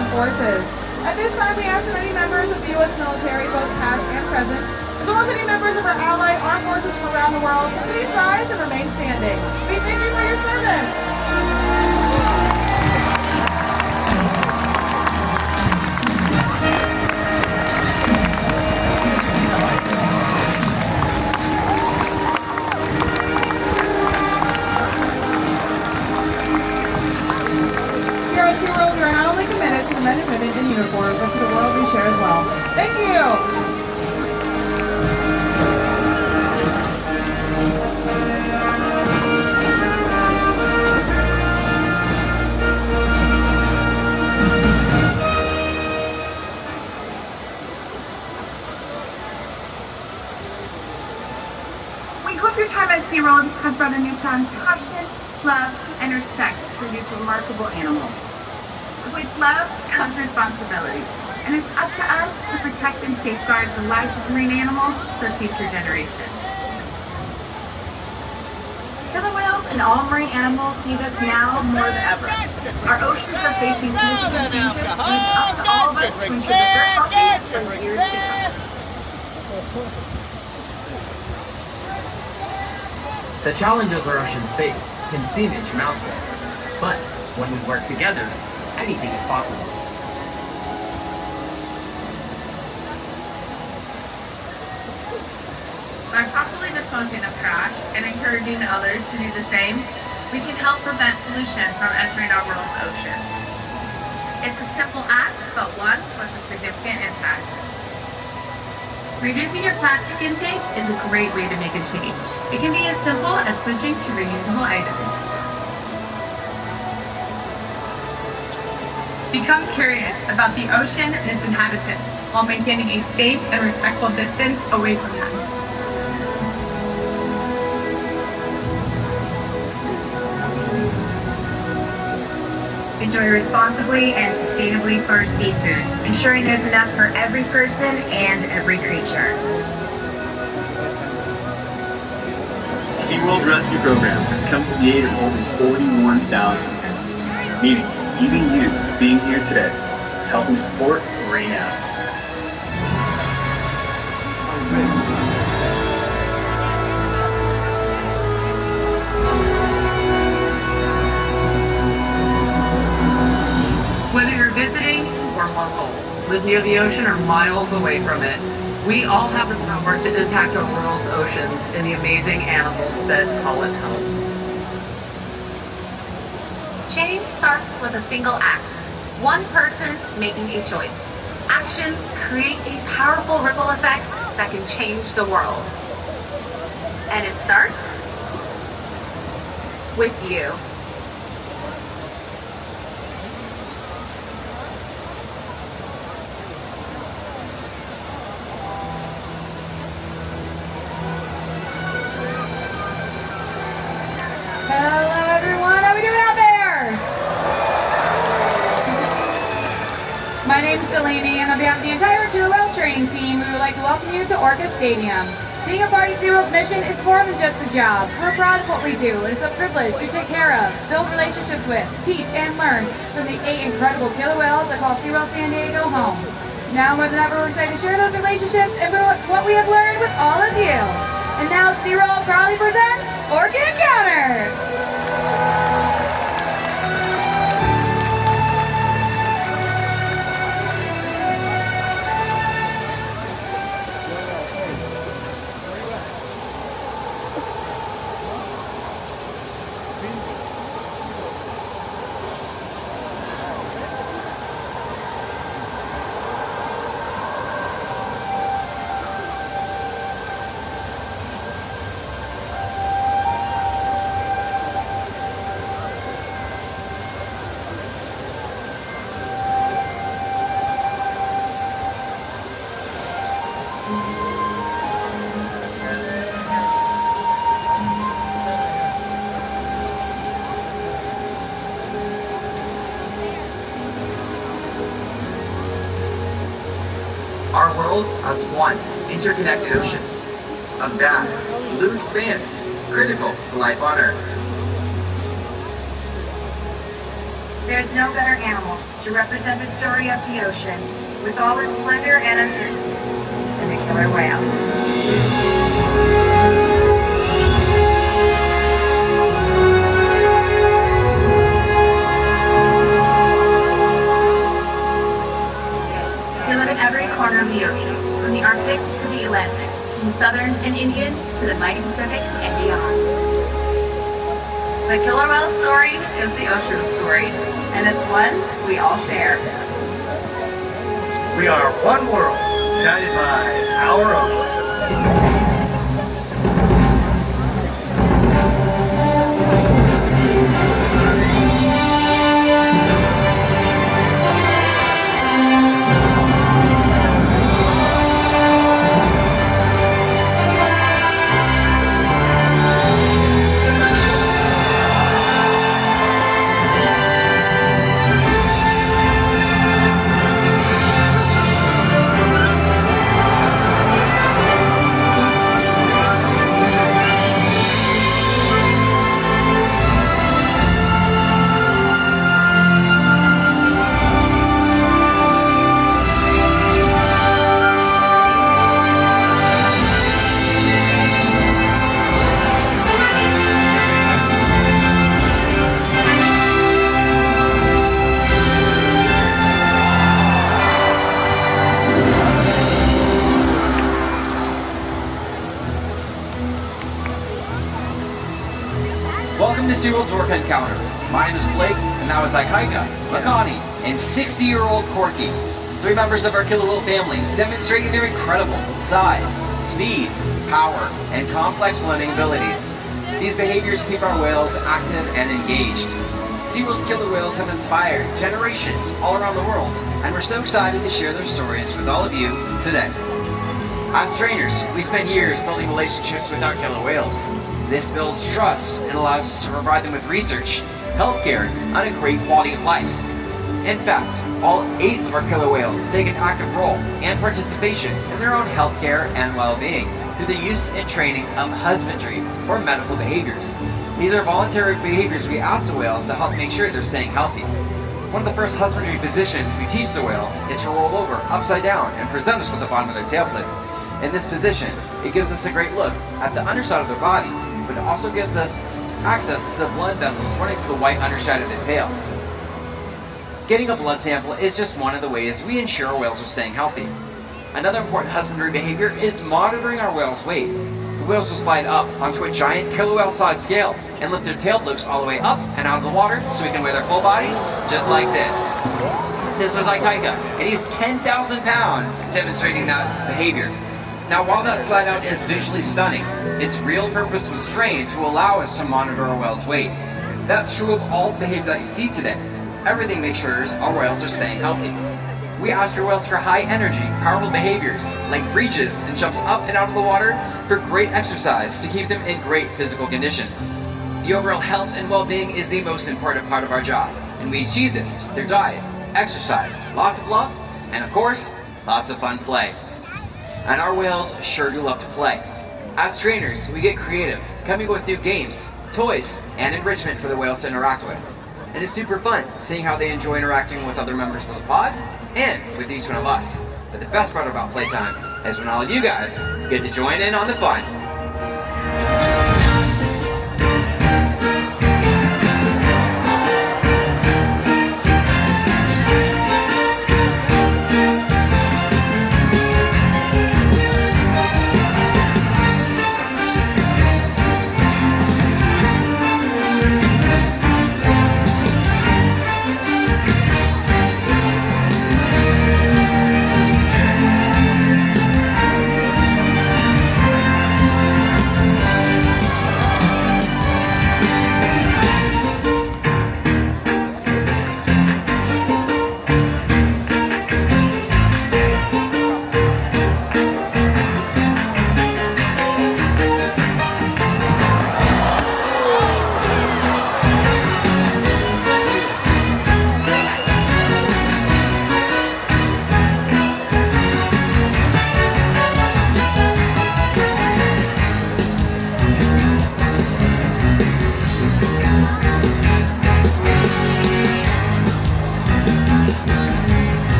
Armed Forces. At this time, we ask that any members of the U.S. military, both past and present, as well as any members of our allied armed forces from around the world, to please rise and remain standing. We thank you for your service. Here at SeaWorld, we are not only committed to the men and women in uniform, but to the world we share as well. Thank you! We hope your time at SeaWorld has brought a newfound passion, love, and respect for these remarkable animals. With love comes responsibility, and it's up to us to protect and safeguard the lives of marine animals for future generations. Killer whales and all marine animals need us now more than ever. Our oceans are facing significant changes, and it's up to all of us to ensure that they're healthy for years to come. The challenges our oceans face can seem insurmountable, but when we work together, anything is possible. By properly disposing of trash and encouraging others to do the same, we can help prevent pollution from entering our world's ocean. It's a simple act, but one with a significant impact. Reducing your plastic intake is a great way to make a change. It can be as simple as switching to reusable items. Become curious about the ocean and its inhabitants while maintaining a safe and respectful distance away from them. Enjoy responsibly and sustainably sourced seafood, ensuring there's enough for every person and every creature. SeaWorld's rescue program has come to the aid of over 41,000 animals, meaning even you being here today is helping support marine animals. Whether you're visiting or local, live near the ocean or miles away from it, we all have the power to impact our world's oceans and the amazing animals that call it home. Change starts with a single act. One person making a choice. Actions create a powerful ripple effect that can change the world. And it starts with you. Hello everyone, how are we doing out there? My name's Delaney, and on behalf of the entire killer whale training team, we would like to welcome you to Orca Stadium. Being a part of SeaWorld's mission is more than just a job. We're proud of what we do, and it's a privilege to take care of, build relationships with, teach, and learn from the 8 incredible killer whales that call SeaWorld San Diego home. Now more than ever, we're excited to share those relationships and what we have learned with all of you. And now SeaWorld proudly presents Orca Encounter! Our world has one interconnected ocean, a vast blue expanse critical to life on Earth. There's no better animal to represent the story of the ocean with all its splendor and uncertainty than the killer whale. They live in every corner of the ocean, from the Arctic to the Atlantic, from the Southern and Indian to the mighty Pacific and beyond. The killer whale story is the ocean story, and it's one we all share. We are one world, united by our ocean. Welcome to SeaWorld's Orca Encounter. My name is Blake, and that was Ikaika, Makani, and 60-year-old Corky. 3 members of our killer whale family demonstrating their incredible size, speed, power, and complex learning abilities. These behaviors keep our whales active and engaged. SeaWorld's killer whales have inspired generations all around the world, and we're so excited to share their stories with all of you today. As trainers, we spend years building relationships with our killer whales. This builds trust and allows us to provide them with research, healthcare, and a great quality of life. In fact, all 8 of our killer whales take an active role and participation in their own healthcare and well-being through the use and training of husbandry or medical behaviors. These are voluntary behaviors we ask the whales to help make sure they're staying healthy. One of the first husbandry positions we teach the whales is to roll over upside down and present us with the bottom of their tail fin. In this position, it gives us a great look at the underside of their body, but it also gives us access to the blood vessels running through the white underside of the tail. Getting a blood sample is just one of the ways we ensure our whales are staying healthy. Another important husbandry behavior is monitoring our whales' weight. The whales will slide up onto a giant killer whale-sized scale and lift their tail flukes all the way up and out of the water so we can weigh their full body, just like this. This is Ikaika, and he's 10,000 pounds, demonstrating that behavior. Now, while that slide out is visually stunning, its real purpose was trained to allow us to monitor our whale's weight. That's true of all behavior that you see today. Everything makes sure our whales are staying healthy. We ask our whales for high energy, powerful behaviors, like breaches and jumps up and out of the water for great exercise to keep them in great physical condition. The overall health and well-being is the most important part of our job, and we achieve this through diet, exercise, lots of love, and of course, lots of fun play. And our whales sure do love to play. As trainers, we get creative, coming up with new games, toys, and enrichment for the whales to interact with. And it's super fun seeing how they enjoy interacting with other members of the pod and with each one of us. But the best part about playtime is when all of you guys get to join in on the fun.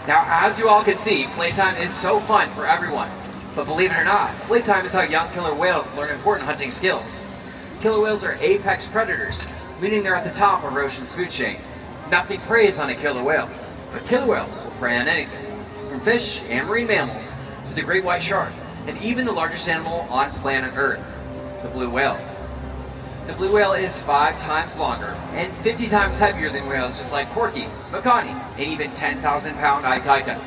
Now, as you all can see, playtime is so fun for everyone. But believe it or not, playtime is how young killer whales learn important hunting skills. Killer whales are apex predators, meaning they're at the top of our ocean's food chain. Nothing preys on a killer whale, but killer whales will prey on anything, from fish and marine mammals to the great white shark, and even the largest animal on planet Earth, the blue whale. The blue whale is 5 times longer and 50 times heavier than whales just like Porky, Makani, and even 10,000-pound Ikaika.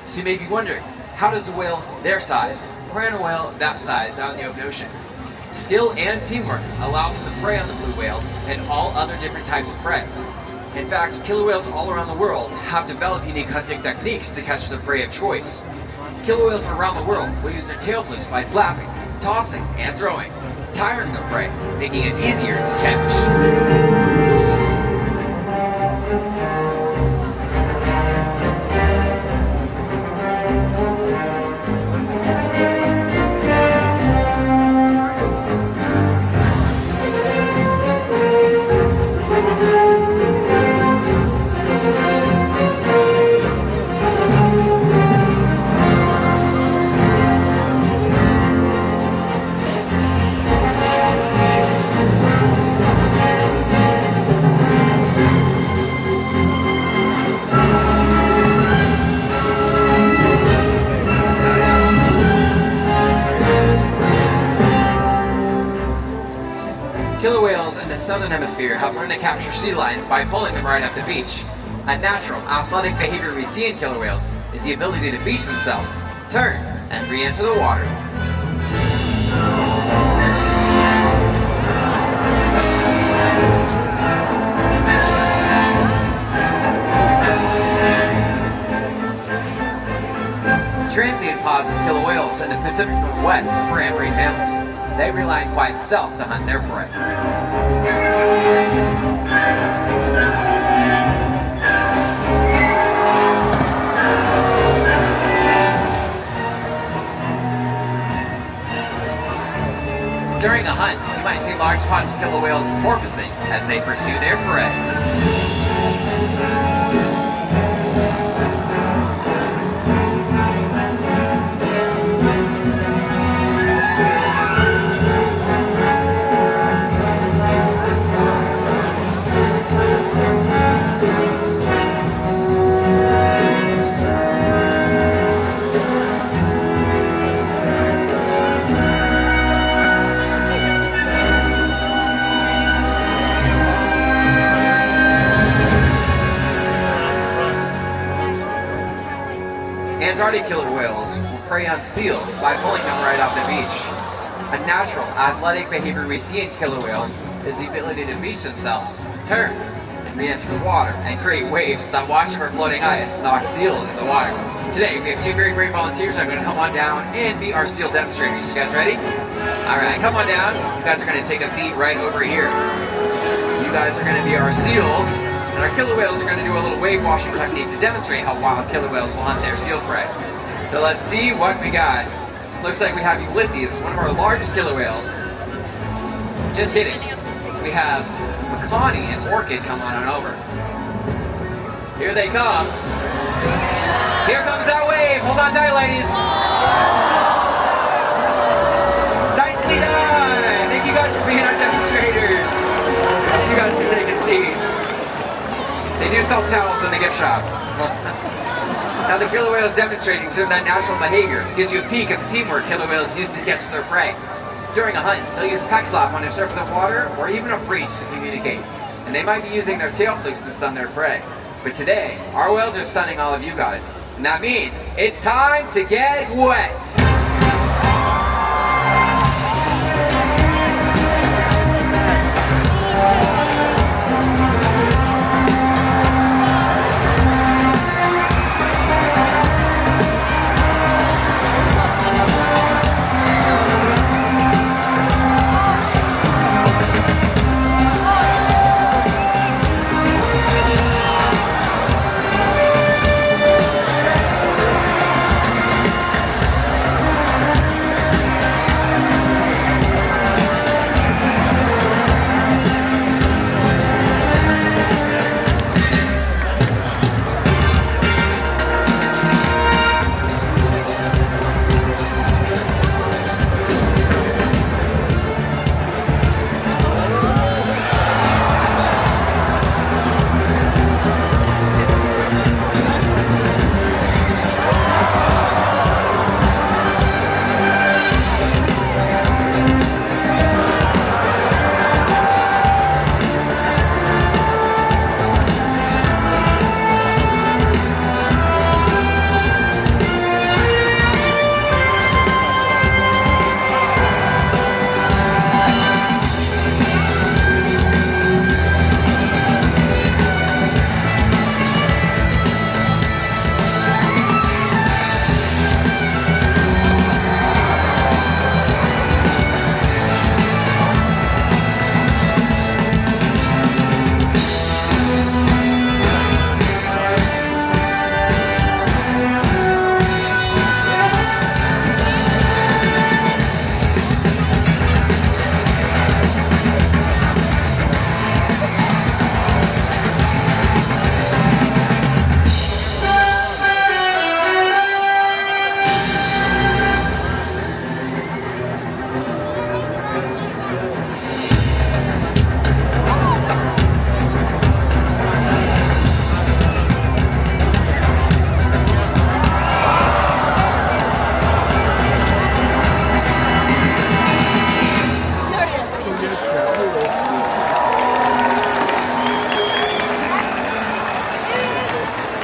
So you may be wondering, how does a whale their size prey on a whale that size out in the open ocean? Skill and teamwork allow them to prey on the blue whale and all other different types of prey. In fact, killer whales all around the world have developed unique hunting techniques to catch the prey of choice. Killer whales around the world will use their tail flukes by flapping, tossing, and throwing, tiring the prey, making it easier to catch. Killer whales in the southern hemisphere have learned to capture sea lions by pulling them right off the beach. A natural, athletic behavior we see in killer whales is the ability to beach themselves, turn, and re-enter the water. Transient pods of killer whales in the Pacific Northwest prey on marine mammals. They rely on quiet stealth to hunt their prey. During a hunt, you might see large pods of killer whales porpoising as they pursue their prey. Antarctic killer whales will prey on seals by pulling them right off the beach. A natural, athletic behavior we see in killer whales is the ability to beach themselves, turn, and re-enter the water, and create waves that wash over floating ice, knock seals in the water. Today, we have 2 very great volunteers that are going to come on down and be our seal demonstrators. You guys ready? Alright, come on down. You guys are going to take a seat right over here. You guys are going to be our seals. And our killer whales are going to do a little wave washing technique to demonstrate how wild killer whales will hunt their seal prey. So let's see what we got. Looks like we have Ulysses, one of our largest killer whales. Just kidding. We have Makani and Orca come on over. Here they come. Here comes that wave. Hold on tight, ladies. Nicely done. Thank you guys for being our demonstrators. You guys can take a seat. They do sell towels in the gift shop. Now the killer whale is demonstrating some of that natural behavior. Gives you a peek at the teamwork killer whales use to catch their prey. During a hunt, they'll use peck slap on their surface of water or even a breach to communicate. And they might be using their tail flukes to stun their prey. But today, our whales are stunning all of you guys. And that means it's time to get wet.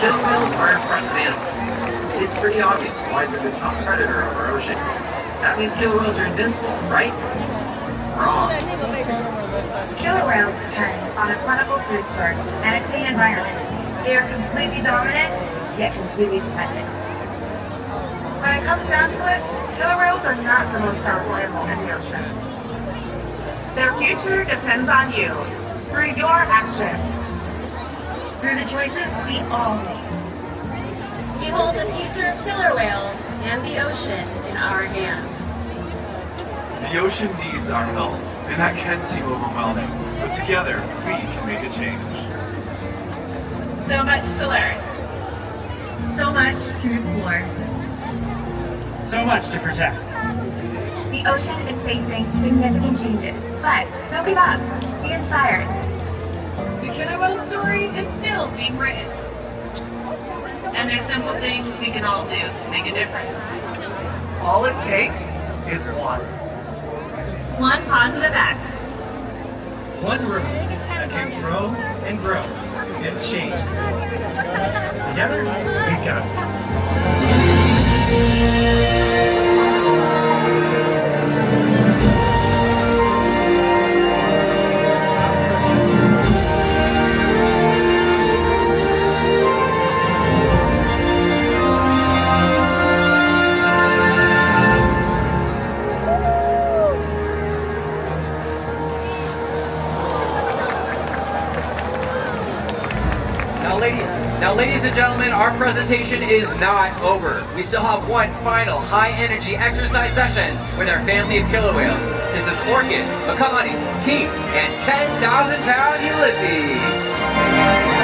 Killer whales are impressive animals. It's pretty obvious why they're the top predator of our ocean. That means killer whales are invincible, right? Wrong. Killer whales depend on a plentiful food source and a clean environment. They are completely dominant, yet completely dependent. When it comes down to it, killer whales are not the most powerful animal in the ocean. Their future depends on you, through your actions, through the choices we all make. We hold the future of killer whales and the ocean in our hands. The ocean needs our help, and that can seem overwhelming, but together we can make a change. So much to learn. So much to explore. So much to protect. The ocean is facing significant changes, but don't give up. Be inspired. The killer whale story is still being written. And there's simple things we can all do to make a difference. All it takes is one. One positive act. One root that can grow and grow and change. Together, we got it. Now, ladies and gentlemen, our presentation is not over. We still have one final high-energy exercise session with our family of killer whales. This is Orca, Makani, Keith, and 10,000-pound Ulysses.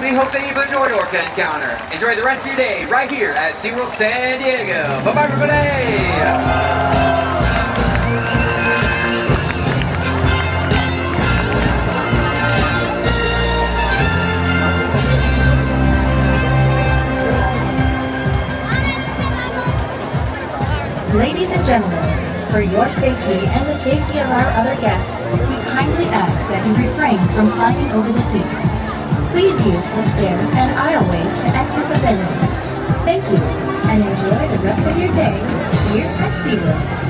We hope that you've enjoyed Orca Encounter. Enjoy the rest of your day right here at SeaWorld San Diego. Bye-bye, everybody! Ladies and gentlemen, For your safety and the safety of our other guests, we kindly ask that you refrain from climbing over the seats. Please use the stairs and aisleways to exit the venue. Thank you, and enjoy the rest of your day here at SeaWorld.